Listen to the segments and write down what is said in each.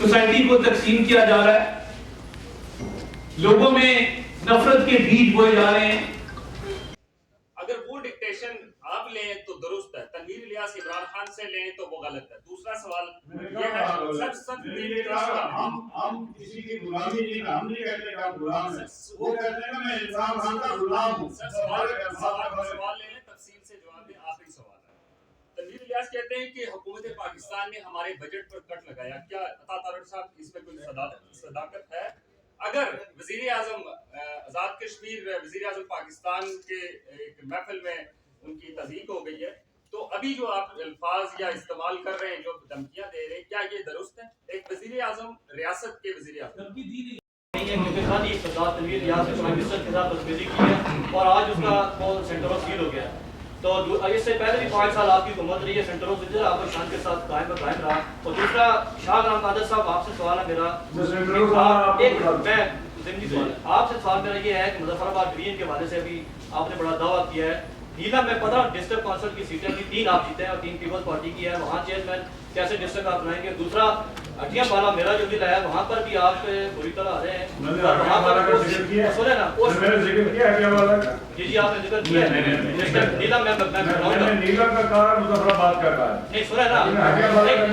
Society کو تقسیم کیا جا رہا ہے، لوگوں میں نفرت کے بیج بوئے جا رہے ہیں۔ اگر وہ ڈکٹیشن آپ لیں تو درست ہے، تنویر الیاس عمران خان سے لیں تو وہ غلط ہے۔ دوسرا سوال یہ ہے ہم کسی کی غلامی نہیں، ہم نہیں کہتے کہ آپ غلام ہیں، وہ کہتے ہیں میں عمران خان کا غلام ہوں۔ سوال لے لیں، تفصیل سے جواب دیں، آخری سوال ہے۔ تنویر الیاس کہتے ہیں کہ حکومت پاکستان نے ہمارے بجٹ پر کٹ لگایا، کیا عطا تارڑ صاحب اس میں کوئی صداقت ہے؟ اگر وزیر اعظم آزاد کشمیر وزیر اعظم پاکستان کے ایک محفل میں ان کی تصدیق ہو گئی ہے، تو ابھی جو آپ الفاظ یا استعمال کر رہے ہیں، جو دھمکیاں دے رہے ہیں، کیا یہ درست ہے؟ ایک وزیر اعظم ریاست کے وزیر اعظم کیونکہ خالی اقتدار تنویر الیاس نے پرائم منسٹر کے ساتھ بدتمیزی کی ہے اور آج اس کا وہ سینٹر آف سیل ہو گیا ہے۔ تو اس سے پہلے بھی 5 سال آپ کی حکومت رہی ہے، سینٹر آف سیل آپ کو شان کے ساتھ قائم رہا۔ اور دوسرا شاہ غلام قادر صاحب آپ سے سوال ہے میرا، آپ سے سوال میرا یہ ہے کہ مظفر آباد ڈویژن کے حوالے سے بھی آپ نے بڑا دعویٰ کیا ہے، نیلا میں 15 ڈسٹرکٹ کونسل کی سیٹیں تھیں، 3 آپ جیتے ہیں اور 3 پیپلز پارٹی کی ہے، وہاں چیئرمین کیسے ڈسٹرکٹ آپ بنائیں گے؟ دوسرا اٹیا پالا میرا جو ضلع ہے وہاں پر بھی آپ بری طرح آ رہے ہیں، وہاں پر سنے نا جی آپ نے ذکر کیا ہے نیلا میں نیلا کا کار مظفر آباد کا کار نہیں سنے نا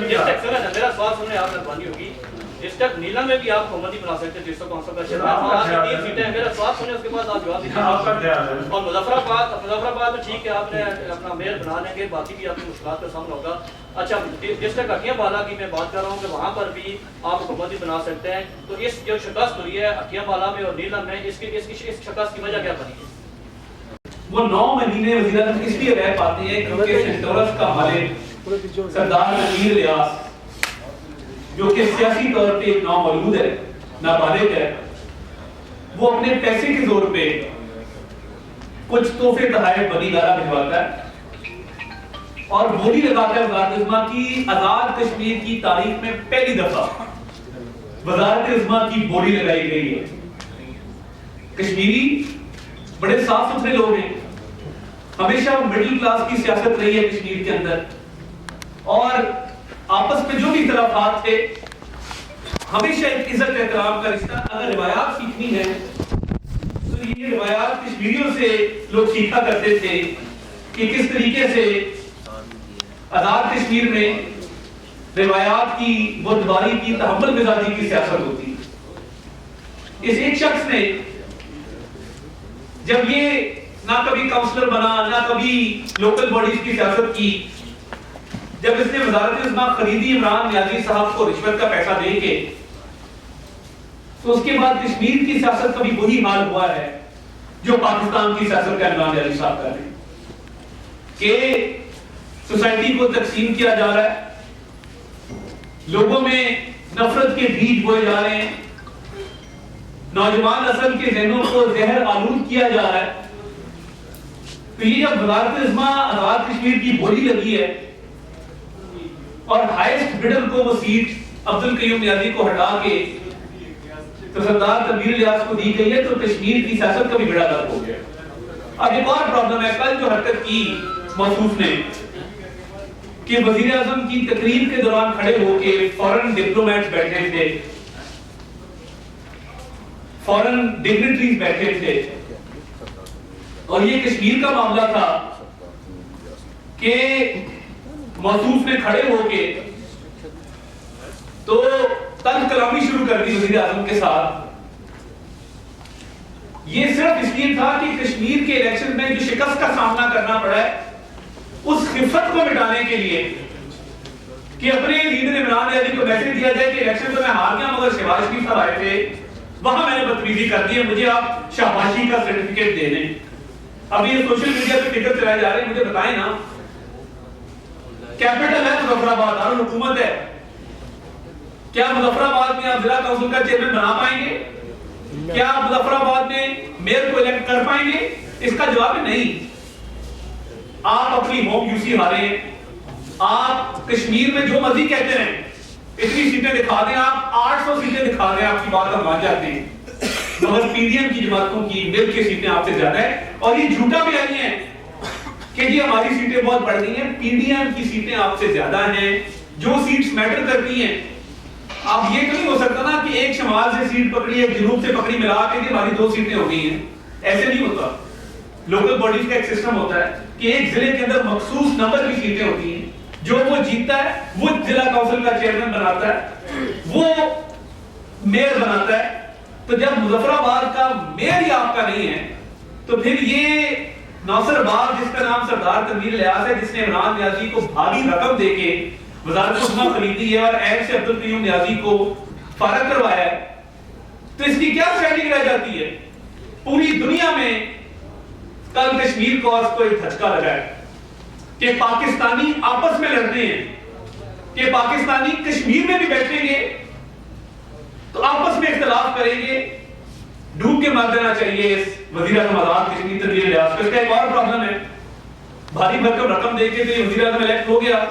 ڈسٹرکٹ سنے نا میرا سوال سننے آپ مہربانی ہوگی، ڈسٹرکٹ نیلا میں بھی آپ حکومت نہیں بنا سکتے، ڈسٹرکٹ کونسل کا چیئرمین وہاں سے 3 سیٹیں ہیں، میرا سوال سنے اس کے بعد آپ جواب دیجیے۔ اور مظفر آباد میں ٹھیک ہے آپ نے اپنا میئر بنا لیں گے، باقی بھی آپ کی مشکلات کا سامنا ہوگا۔ اچھا ڈسٹرکٹ اٹیا بالا کی میں بات کر رہا ہوں کہ وہاں پر بھی آپ حکومت بنا سکتے ہیں، تو اس جو شکست ہوئی ہے اٹیا بالا میں اور نیلم میں، اس شکست کی وجہ کیا بنی ہے؟ وہ 9 مہینے وزیر اعظم اس لیے رہ پاتے ہیں کیونکہ سینٹورس کا مالک سردار تنویر الیاس جو کہ سیاسی طور پہ نامولود ہے، نابالغ ہے، وہ اپنے پیسے کے زور پہ کچھ تحفے تحائف بنی گارہ بھجواتا ہے اور بولی لگاتا ہے وزارت عظمیٰ کی۔ آزاد کشمیر کی تاریخ میں پہلی دفعہ وزارت عظمیٰ کی بولی لگائی گئی ہے۔ کشمیری بڑے صاف ستھرے لوگ ہیں، ہمیشہ مڈل کلاس کی سیاست رہی ہے کشمیر کے اندر، اور آپس میں جو بھی اختلافات تھے ہمیشہ ایک عزت احترام کا رشتہ۔ اگر روایات سیکھنی ہے تو یہ روایات کشمیریوں سے لوگ سیکھا کرتے تھے کہ کس طریقے سے آزاد کشمیر میں روایات کی بردباری کی تحمل مزاجی کی سیاست ہوتی ہے۔ اس ایک شخص نے جب یہ نہ کبھی کاؤنسلر بنا نہ کبھی لوکل باڈیز کی سیاست کی، جب اس نے وزارت عظمیٰ خریدی عمران نیازی صاحب کو رشوت کا پیسہ دے کے، تو اس کے بعد کشمیر کی سیاست کا بھی وہی حال ہوا ہے جو پاکستان کی سیاست کا عمران نیازی صاحب کر رہے ہیں کہ سوسائٹی کو تقسیم کیا جا رہا ہے، لوگوں میں نفرت کے بیج بوئے جا رہے ہیں، نوجوان نسل کے ذہنوں کو زہر آلود کیا جا رہا ہے۔ تو یہ جب وزارت عظمیٰ آزاد کشمیر کی بولی لگی ہے اور ہائیسٹ بڈر کو وہ سیٹ عبدالقیوم نیازی کو ہٹا کے تو سردار تنویر الیاس کو دی گئی ہے، تو کشمیر کی سیاست کا بھی بڑا غلط ہو گیا۔ اب ایک اور پرابلم ہے، کل جو حرکت کی موصوف نے کہ وزیر اعظم کی تقریر کے دوران کھڑے ہو کے فورن ڈپلومیٹس بیٹھے تھے، فورن ڈگنیٹریز بیٹھے تھے، اور یہ کشمیر کا معاملہ تھا کہ موصوف نے کھڑے ہو کے تو تلخ کلامی شروع کر دی وزیر اعظم کے ساتھ۔ یہ صرف اس لیے تھا کہ کشمیر کے الیکشن میں جو شکست کا سامنا کرنا پڑا ہے اس خفت کو مٹانے کے لیے کہ اپنے لیڈر عمران نیازی کو میسج دیا جائے کہ الیکشن تو میں ہار گیا مگر شہباز شریف صاحب آئے تھے، وہاں میں نے بدتمیزی کر دی ہے، مجھے آپ شاباشی کا سرٹیفکیٹ دے دیں۔ اب یہ سوشل میڈیا پہ ٹکٹ چلائے جا رہے ہیں، مجھے بتائیں نا، کیپٹل ہے مظفر آباد، دارالحکومت ہے، کیا مظفر آباد میں آپ ضلع کونسل کا چیئرمین بنا پائیں گے؟ کیا آپ مظفر آباد میں میئر کو الیکٹ کر پائیں گے؟ اس کا جواب ہے نہیں۔ آپ اپنی ہوم یو سی ہارے ہیں، آپ کشمیر میں جو مرضی کہتے ہیں، اتنی سیٹیں دکھا دیں، آپ 800 سیٹیں دکھا دیں، آپ کی بات ہم مان جاتے ہیں، مگر پی ڈی ایم کی جماعتوں کی مل کے سیٹیں آپ سے زیادہ ہیں، اور یہ جھوٹا بھی نہیں ہے کہ جی ہماری سیٹیں بہت بڑھ گئی ہیں، پی ڈی ایم کی سیٹیں آپ سے زیادہ ہیں۔ جو سیٹس میٹر کرتی ہیں اب یہ تو نہیں ہو سکتا نا کہ ایک شمال سے سیٹ پکڑی ایک جنوب سے پکڑی ملا کے ہماری 2 سیٹیں ہو گئی ہیں، ایسے نہیں ہوتا. لوکل باڈیز کا ایک سسٹم ہوتا ہے کہ ایک ضلع کے اندر مخصوص نمبر کی سیٹیں ہوتی ہیں، جو وہ جیتتا ہے وہ ضلع کونسل کا چیئرمین بناتا ہے، وہ میئر بناتا ہے. تو جب مظفر آباد کا میئر ہی آپ کا نہیں ہے تو پھر یہ ناصر آباد جس کا نام سردار تنویر الیاس ہے، جس نے عمران نیازی کو بھاری رقم دے کے وزارت عظمیٰ خریدی ہے اور عین سے عبدالقیوم نیازی کو فارغ کروایا ہے، تو اس کی کیا اسٹینڈنگ رہ جاتی ہے؟ پوری دنیا میں کل کشمیر کاز کو ایک دھچکا لگا ہے کہ پاکستانی آپس میں لڑتے ہیں، کہ پاکستانی کشمیر میں بھی بیٹھیں گے تو آپس میں اختلاف کریں گے. ڈوب کے مار دینا چاہیے اس وزیر اعظم آزاد کشمیر تنویر الیاس کو. اس کا ایک اور پرابلم ہے، بھاری بھرکم رقم دے کے تو وزیر اعظم الیکٹ ہو گیا.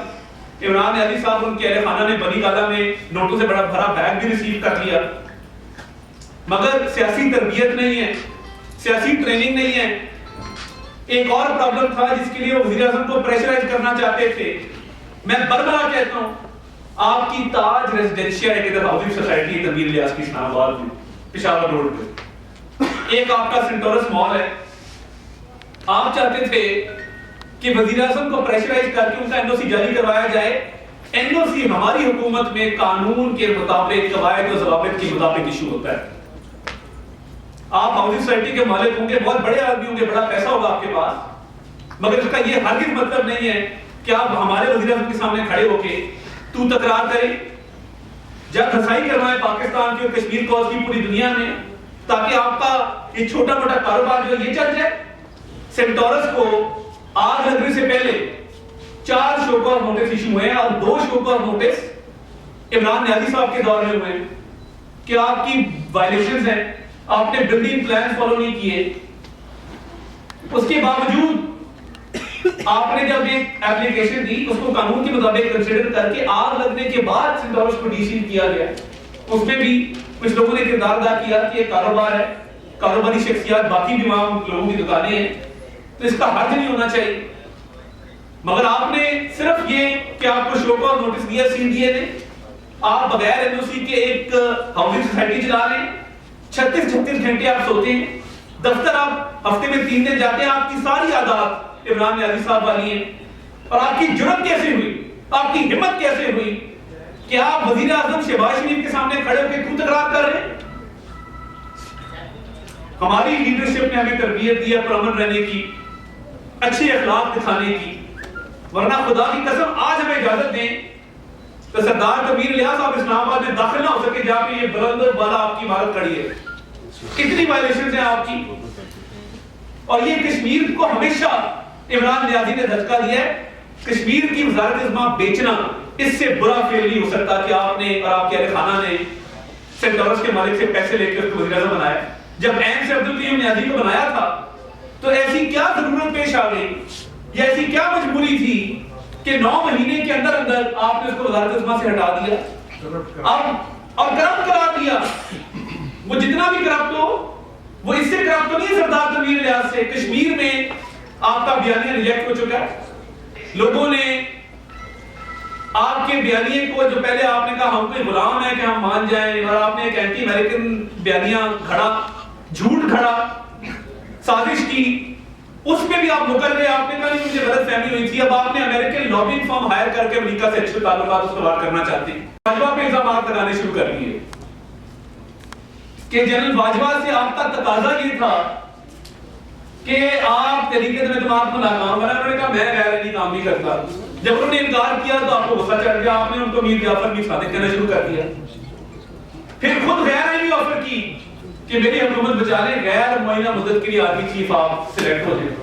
عمران نیازی صاحب ان کے اہل خانہ نے بنی گالا میں نوٹوں سے بڑا بھرا بیگ بھی ریسیو کر لیا، مگر سیاسی تربیت نہیں ہے، سیاسی ٹریننگ نہیں ہے. ایک اور پرابلم تھا جس کے لیے وہ وزیر اعظم کو پریشرائز کرنا چاہتے تھے. میں بربلا کہتا ہوں، آپ کی تاج ریزیڈنشیل ایک ہاؤسنگ سوسائٹی تنویر الیاس کی اسلام آباد میں پشاور روڈ پہ، ایک آپ کا سینٹورس مال ہے. آپ چاہتے تھے کہ وزیر اعظم کو پریشرائز کر کے ان کا این او سی جاری کروایا جائے. این او سی ہماری حکومت میں قانون کے مطابق، قواعد و ضوابط کے مطابق ایشو ہوتا ہے. آپ ہاؤسنگ سوسائٹی کے مالک ہوں گے، بہت بڑے آدمی ہوں گے، بڑا پیسہ ہوگا آپ کے پاس، مگر اس کا یہ ہرگز مطلب نہیں ہے کہ آپ ہمارے وزیر اعظم کے سامنے کھڑے ہو کے تو تکرار کریں، جب رسائی کروائیں پاکستان کی اور کشمیر کاز کی پوری دنیا میں، تاکہ آپ کا یہ چھوٹا موٹا کاروبار جو یہ چل جائے. سینٹورس کو آگ لگنے سے پہلے 4 شو کاز نوٹس ایشو ہوئے ہیں اور 2 شو کاز نوٹس عمران نیازی صاحب کے دور میں ہوئے ہیں کہ آپ کی وائلیشنز ہیں، آپ نے بلڈنگ پلان فالو نہیں کیے. اس کے باوجود آپ نے جب ایک ایپلیکیشن دی اس کو قانون کے مطابق کنسیڈر کر کے آگ لگنے کے بعد سینٹورس کو ڈی سیل کیا گیا. اس میں بھی کچھ لوگوں نے کردار ادا کیا کہ یہ کاروبار ہے، کاروباری شخصیات، باقی بھی وہاں لوگوں کی دکانیں ہیں، تو اس کا حرج نہیں ہونا چاہیے. مگر آپ نے صرف یہ کہ آپ کو شو کاز نوٹس دیا، سیل دیے تھے، آپ بغیر این او سی کے ایک ہاؤسنگ سوسائٹی چلا رہے ہیں، 36 گھنٹے آپ سوتے ہیں، دفتر آپ ہفتے میں 3 دن جاتے ہیں. آپ کی ساری عادات عمران نیازی صاحب والی ہیں. اور آپ کی جرأت کیسے ہوئی، آپ کی ہمت کیسے ہوئی کہ آپ وزیر اعظم شہباز شریف کے سامنے کھڑے ہو کے کیوں تکرار کر رہے ہیں؟ ہماری لیڈرشپ نے ہمیں تربیت دی ہے پرامن رہنے کی، اچھے اخلاق دکھانے کی، ورنہ خدا کی قسم آج ہمیں اجازت دیں تو سردار تنویر الیاس آپ اسلام آباد میں داخل نہ ہو سکے جہاں پہ یہ بلند بالا آپ کی عمارت کھڑی ہے. کتنی وائلیشنز ہیں آپ کی. اور یہ کشمیر کو ہمیشہ عمران نیازی نے دھچکا دیا ہے. کشمیر کی وزارت عظمیٰ بیچنا اس سے برا فیل نہیں ہو سکتا کہ آپ نے اور آپ کے اہل خانہ نے سینٹورس کے مالک سے پیسے لے کے اس کو وزیر اعظم بنایا. جب عین سے عبدالقیوم نیازی کو بنایا تھا تو ایسی کیا ضرورت پیش آ گئی یا ایسی کیا مجبوری تھی کہ 9 مہینے کے اندر اندر آپ نے اس کو وزارت عظمیٰ سے ہٹا دیا اور کرپٹ قرار دیا. وہ جتنا بھی کرپٹ ہو وہ اس سے کرپٹ تو نہیں ہے سردار تنویر الیاس سے. کشمیر میں آپ کا بیانیہ ریجیکٹ ہو چکا ہے. لوگوں نے آپ کے بیانیے کو، جو پہلے آپ نے کہا ہم کوئی غلام ہے کہ ہم مان جائیں، اور آپ نے ایک اینٹی امریکن بیانیہ گھڑا، جھوٹ گھڑا، سازش کی، اس میں بھی آپ مکر گئے. آپ نے کہا نہیں مجھے غلط فہمی ہوئی تھی. اب آپ نے امریکن لابنگ فرم ہائر کر کے امریکہ سے اچھے تعلقات استوار کرنا چاہتے ہیں. باجوہ پہ الزامات لگانے شروع کر دیے کہ جنرل باجوہ سے آپ کا تقاضا یہ تھا کہ آپ طریقے سے اعتماد کو ناکام بنا. انہوں نے کہا میں غیر عینی کام نہیں کرتا. جب انہوں نے انکار کیا تو آپ کو غصہ چڑھ گیا. آپ نے ان کو میر جعفر کی صادق کہنا شروع کر دیا. پھر خود غیر عینی آفر کی کہ میری حکومت بچا لیں، غیر معینہ مدت کے لیے آرمی چیف آپ سلیکٹ ہو جائیں.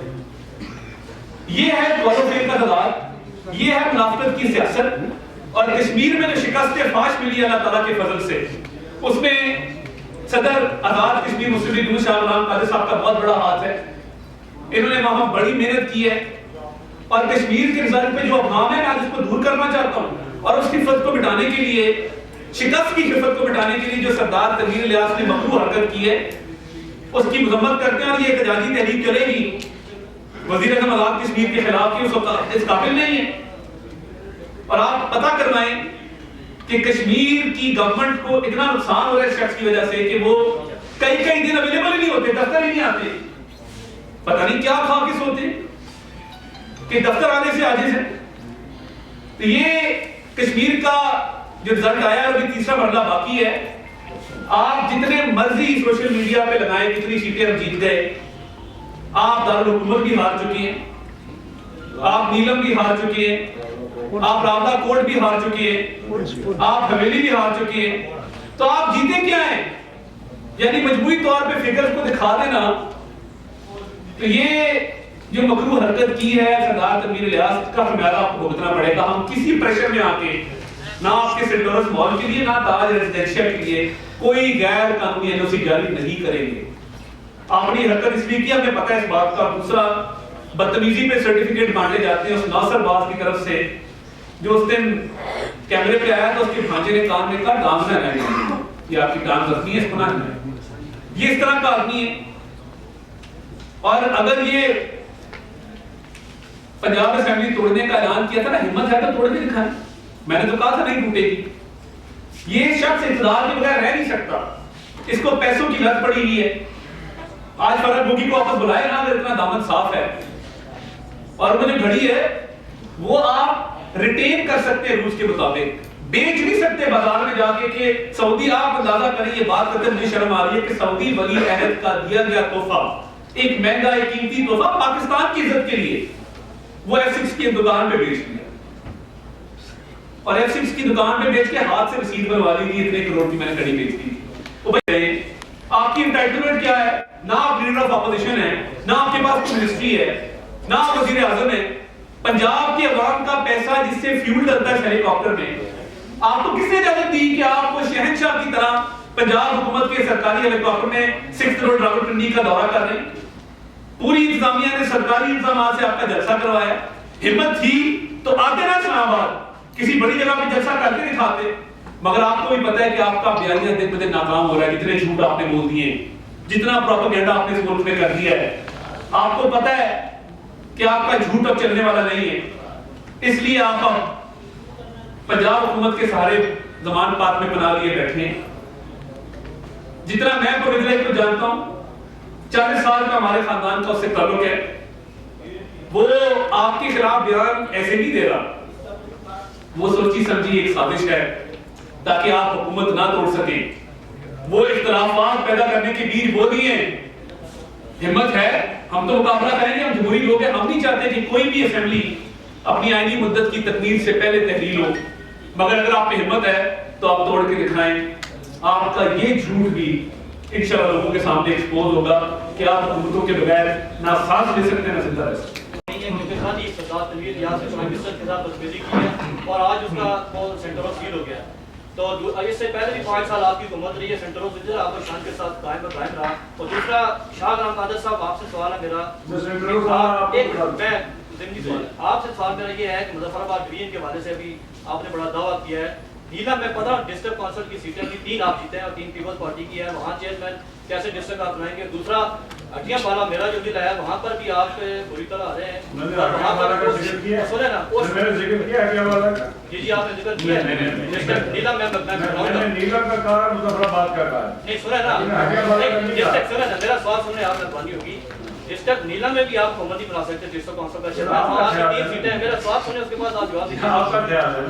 یہ ہے غور کا تضاد، یہ ہے منافقت کی سیاست. اور کشمیر میں جو شکست فاش ملی اللہ تعالیٰ کے فضل سے، اس میں صدر آزاد کشمیر مسلم لیگ نون شاہ غلام قادر صاحب کا بہت بڑا ہاتھ ہے. انہوں نے وہاں بڑی محنت کی ہے اور کشمیر کے رزلٹ پہ جو ابہام ہے میں آج اس کو دور کرنا چاہتا ہوں. اور اس حفظ کو مٹانے کے لیے، شکست کی حفظ کو مٹانے کے لیے جو سردار تنویر الیاس نے مکروہ حرکت کی ہے اس کی مذمت کرتے ہیں. اور یہ احتجاجی تحریک چلے گی وزیر اعظم آزاد کشمیر کے خلاف کی، اس قابل نہیں ہے. اور آپ پتہ کروائیں کہ کشمیر کی گورنمنٹ کو اتنا نقصان ہو رہا ہے اس شخص کی وجہ سے کہ وہ کئی دن اویلیبل ہی نہیں ہوتے, دفتر ہی نہیں آتے, پتہ نہیں کیا کھا کے سوتے کہ دفتر آنے سے عاجز ہے. تو یہ کشمیر کا جو رزلٹ آیا ہے, ابھی تیسرا مرحلہ باقی ہے. آپ جتنے مرضی سوشل میڈیا پہ لگائیں کتنی سیٹیں ہم جیت گئے, آپ دارالحکومت بھی ہار چکے ہیں, آپ نیلم بھی ہار چکے ہیں, آپ راودہ کوٹ بھی ہار چکے ہیں, آپ حویلی بھی ہار چکے ہیں. تو آپ جیتے کیا ہیں؟ یعنی مجموعی طور پہ فگرز کو دکھا دینا. تو یہ جو مکروہ حرکت کی ہے سردار تنویر الیاس کا خمیازہ آپ کو بھگتنا پڑے گا. ہم کسی پریشر میں آ کے نہ آپ کے سینٹورس مال کے لیے نہ تاج ریزیڈینشل کے لیے کوئی غیر قانونی این او سی جاری نہیں کریں گے. آپ نے حرکت اس لیے کیا, ہمیں پتہ ہے اس بات کا. دوسرا, بدتمیزی پہ سرٹیفکیٹ بانٹے جاتے ہیں اس ناصر باز کی طرف سے, جو اس دن کیمرے پہ آیا تو اس کے بھانجے نے کان میں کہا ڈانگ نہ ہے, یہ آپ کی ٹانگ زخمی ہے, اس کو نہ ہے. یہ اس طرح کا آدمی ہے. اور اگر یہ پنجاب اسمبلی توڑنے کا اعلان کیا تھا نا, ہمت ہے تو توڑ کے دکھائیں. میں نے تو کہا تھا نہیں ٹوٹے گی. یہ شخص اقتدار کے بغیر رہ نہیں سکتا, اس کو پیسوں کی لت پڑی ہوئی ہے. آج فرحت بوگی کو واپس بلائے نا اگر اتنا دامن صاف ہے, اور وہ جو گھڑی ہے وہ آپ ریٹین کر سکتے ہیں روس کے مطابق, بیچ نہیں سکتے بازار میں جا کے کہ سعودی. آپ اندازہ کریں, یہ بات کرتے مجھے شرم آ رہی ہے کہ سعودی ولی عہد کا دیا گیا تحفہ, ایک مہنگا ایک قیمتی تحفہ پاکستان کی عزت کے لیے, وہ F6 کی دکان پہ بیچ دیا, اور F6 کی دکان پہ بیچ کے ہاتھ سے رسید بنوا لی تھی اتنے کروڑ کی میں نے کڑی بیچ دی. وہ بھائی آپ کی انٹائٹلمنٹ کیا ہے؟ نہ آپ لیڈر آف اپوزیشن ہیں, نہ آپ کے پاس کوئی منسٹری ہے, نہ آپ وزیر اعظم ہیں. پنجاب کے عوام کا پیسہ جس سے فیول ڈلتا ہے ہیلی کاپٹر میں, آپ کو کس نے اجازت دی کہ آپ کو شہنشاہ کی طرح پنجاب حکومت کے سرکاری ہیلی کاپٹر میں 6 روڈ راولپنڈی کا دورہ کر رہے ہیں؟ پوری انتظامیہ نے سرکاری انتظامات سے آپ کا جلسہ کروایا. ہمت تھی تو آتے نا اسلام آباد, کسی بڑی جگہ پہ جلسہ کر کے دکھاتے. مگر آپ کو بھی پتہ ہے کہ آپ کا بیانیہ دن بدن ناکام ہو رہا ہے. جتنے جھوٹ آپ نے بول دیے, جتنا پروپیگنڈا آپ نے اس ملک میں کر دیا ہے, آپ کو پتہ ہے کہ آپ کا جھوٹ اب چلنے والا نہیں ہے. اس لیے آپ اب پنجاب حکومت کے سہارے زمان پات میں بنا لیے بیٹھے ہیں. جتنا میں پرویزلائٹ کو جانتا ہوں, 40 سال کا ہمارے خاندان کا اس سے تعلق ہے, وہ آپ کے خلاف بیان ایسے نہیں دے رہا. وہ سوچی سمجھی ایک سازش ہے تاکہ آپ حکومت نہ توڑ سکیں. وہ اختلافات پیدا کرنے کے بیج وہ نہیں ہیں. ہمت ہے ہم تو مقابلہ کریں گے, ہم جمہوری لوگ ہیں, ہم نہیں چاہتے کہ کوئی بھی اسمبلی اپنی آئینی مدت کی تکمیل سے پہلے تحلیل ہو. مگر اگر آپ میں ہمت ہے تو آپ توڑ کے دکھائیں. آپ کا یہ جھوٹ بھی انشاءاللہ لوگوں کے سامنے ایکسپوز ہوگا کہ آپ حکومتوں کے بغیر نہ سانس لے سکتے نہ زندہ رہ سکتے. کیونکہ خالی سردار تنویر الیاس نے منسٹر کے ساتھ بدتمیزی کی ہے اور آج اس کا وہ سینٹر سیل ہو گیا. تو اس سے پہلے بھی 5 سال آپ کی حکومت رہی ہے, سینٹروں سے آپ کو شان کے ساتھ قائم رہا. اور دوسرا, شاہ غلام قادر صاحب آپ سے سوال ہے میرا, آپ سے سوال میرا یہ ہے کہ مظفر آباد ڈویژن کے حوالے سے ابھی آپ نے بڑا دعویٰ کیا ہے. نیلم میں 15 ڈسٹرکٹ کونسل کی سیٹیں تھی, 3 آپ جیتے ہیں اور 3 پیپلز پارٹی کی ہے. وہاں چیئرمین کیسے ڈسٹرکٹ آپ بنائیں گے؟ دوسرا, اٹیا پالا میرا جو ضلع ہے وہاں پر بھی آپ بری طرح آ رہے ہیں. وہاں پر سنے نا, جی جی آپ نے ذکر کیا ہے نیلم میں نیلم کا کار مظفر آباد کر رہا ہے. نہیں سنے نا, ڈسٹرکٹ سنے نا, میرا سوال سننے آپ مہربانی ہوگی. ڈسٹرکٹ نیلم میں بھی آپ حکومت نہیں بنا سکتے, ڈسٹرکٹ کونسل کا چیئرمین 3 سیٹیں ہیں. میرا سوال سنے اس کے بعد آپ جواب دیجیے.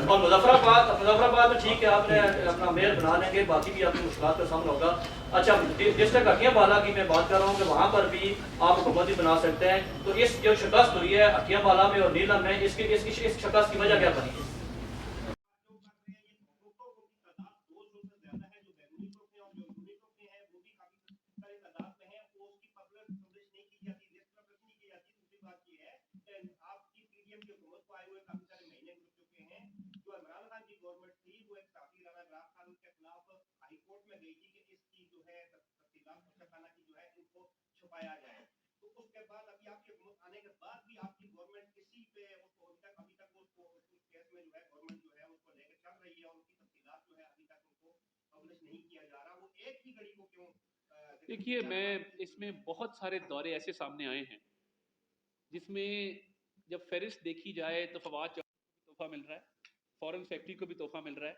اور مظفر آباد میں ٹھیک ہے آپ نے اپنا میئر بنا لیں گے, باقی بھی آپ کی مشکلات کا سامنا ہوگا. اچھا, ڈسٹرکٹ اٹیا بالا کی میں بات کر رہا ہوں کہ وہاں پر بھی آپ حکومت بنا سکتے ہیں. تو اس جو شکست ہوئی ہے اٹیا بالا میں اور نیلم میں, اس شکست کی وجہ کیا بنی ہے؟ چھپایا جائے. تو اس کے بعد ابھی آپ کی حکومت آنے کے بعد بھی آپ کی گورنمنٹ کسی پہ اس کو ابھی تک اس کو اس کیس میں جو ہے گورنمنٹ جو ہے اس کو لے کے چل رہی ہے, اور اس کی تفصیلات جو ہے ابھی تک ان کو پبلش نہیں کیا جا رہا. وہ ایک ہی گھڑی کو کیوں؟ دیکھیے, میں اس میں بہت سارے دورے ایسے سامنے آئے ہیں جس میں جب فہرست دیکھی جائے تو فواد کو بھی تحفہ مل رہا ہے, فورن فیکٹری کو بھی تحفہ مل رہا ہے,